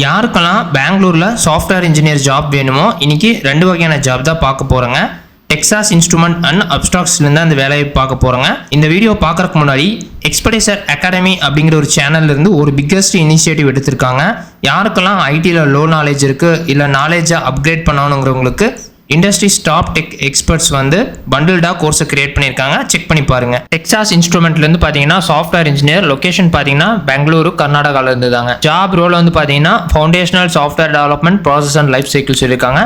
யாருக்கெல்லாம் பெங்களூரில் software engineer job வேணுமோ இன்றைக்கி 2 வகையான ஜாப் தான் பார்க்க போகிறோங்க. டெக்சாஸ் இன்ஸ்ட்ருமெண்ட் அண்ட் அப்ஸ்டாக்ஸ்லேருந்து அந்த வேலையை பார்க்க போகிறோங்க. இந்த வீடியோ பார்க்குறதுக்கு முன்னாடி எக்ஸ்பெடிசர் அகாடமி அப்படிங்கிற ஒரு சேனல்லேருந்து ஒரு பிக்கஸ்ட் இனிஷியேட்டிவ் எடுத்திருக்காங்க. யாருக்கெல்லாம் ஐடியில் லோ நாலேஜ் இருக்குது இல்லை நாலேஜை அப்கிரேட் பண்ணணுங்கிறவங்களுக்கு இண்டஸ்ட்ரீஸ் டாப் டெக் எக்ஸ்பர்ட்ஸ் வந்து பண்டில்டாக கோர்ஸை கிரியேட் பண்ணியிருக்காங்க. செக் பண்ணி பாருங்க. டெக்சாஸ் இன்ஸ்ட்ருமெண்ட்லேருந்து பார்த்தீங்கன்னா சாஃப்ட்வேர் இன்ஜினியர், லொகேஷன் பார்த்தீங்கன்னா பெங்களூரு கர்நாடகாவிலேருந்து தாங்க. ஜாப் ரோல் வந்து பார்த்தீங்கன்னா foundational software development process and life cycle சொல்லியிருக்காங்க.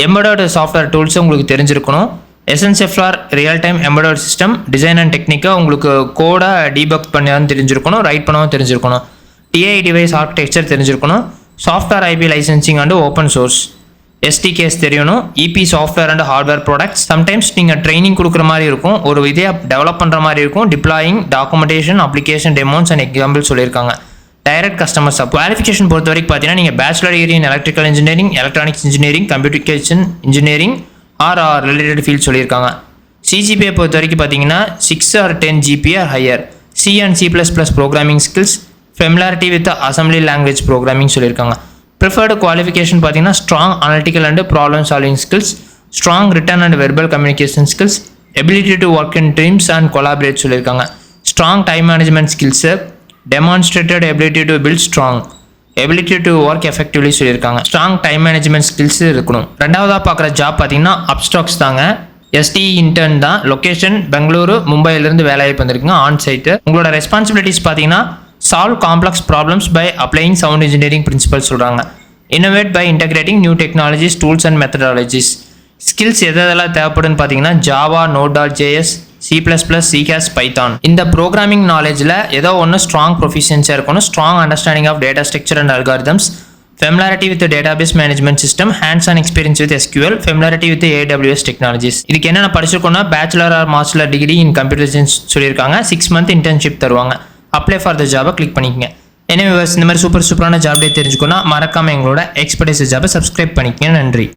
எம்பெடட் சாஃப்ட்வேர் டூல்ஸ் உங்களுக்கு தெரிஞ்சிருக்கணும். SNCFR real time embedded system design and டெக்னிக்காக உங்களுக்கு கோடை டீபக் பண்ணவும் தெரிஞ்சிருக்கணும், ரைட் பண்ணவும் தெரிஞ்சிருக்கணும். டிஐ டிவைஸ் ஆர்கிடெக்சர் தெரிஞ்சிருக்கணும். Software IP licensing and open source SDKs தெரியணும். EP software and hardware products. Sometimes நீங்கள் ட்ரைனிங் கொடுக்குற மாதிரி இருக்கும், ஒரு இதையை டெவலப் பண்ணுற மாதிரி இருக்கும். Deploying, documentation, application demos and example சொல்லியிருக்காங்க. Direct customer sup. குவாலிஃபிகேஷன் பொறுத்த வரைக்கும் பார்த்தீங்கன்னா நீங்கள் bachelor degree in electrical engineering, electronics engineering, computation engineering or related field சொல்லியிருக்காங்க. சிஜிபிஏ பொறுத்த வரைக்கும் பார்த்தீங்கன்னா 6 or 10 GPA or higher. C and C++ programming skills, familiarity with assembly language programming சொல்லியிருக்காங்க. Preferred qualification பார்த்தீங்கன்னா strong analytical and problem solving skills, strong written and verbal communication skills, ability to work in teams and collaborate சொல்லியிருக்காங்க. Strong time management skills, demonstrated ability to build strong, ability to work effectively சொல்லியிருக்காங்க. Strong time management skills இருக்கணும். ரெண்டாவதாக பார்க்குற job பார்த்தீங்கன்னா அப்ஸ்டாக்ஸ் தாங்க. STE intern தான். Location Bengaluru, மும்பையிலேருந்து வேலைவாய்ப்பு வந்திருக்குங்க ஆன் சைட்டு. உங்களோட ரெஸ்பான்சிபிலிட்டிஸ் பார்த்தீங்கன்னா solve complex problems by applying sound engineering principle சொல்கிறாங்க. Innovate by integrating new technologies, tools and methodologies. Skills எதெல்லாம் தேவைப்படுன்னு பார்த்தீங்கன்னா Java, Node.js, C++, CCAS, Python. இந்த ப்ரோக்ராமிங் நாலேஜில் ஏதோ ஒன்று ஸ்ட்ராங் ப்ரொஃபிஷியன்ஸாக இருக்கணும். Strong understanding of data structure and algorithms, familiarity with database management system, hands on experience with SQL, familiarity with AWS technologies. இதுக்கு என்னென்ன படிச்சிருக்கோம்னா bachelor or master degree in computer science சொல்லியிருக்காங்க. 6 month இன்டர்ன்ஷிப் தருவாங்க. Apply for the ஜாபை click பண்ணிக்கங்க. எனவே இந்த மாதிரி சூப்பரான ஜாப் டே தெரிஞ்சுக்கணும்னா மறக்காமல் எங்களோட எக்ஸ்பெடிசர் ஜாபை சப்ஸ்கிரைப் பண்ணிக்கங்க. நன்றி.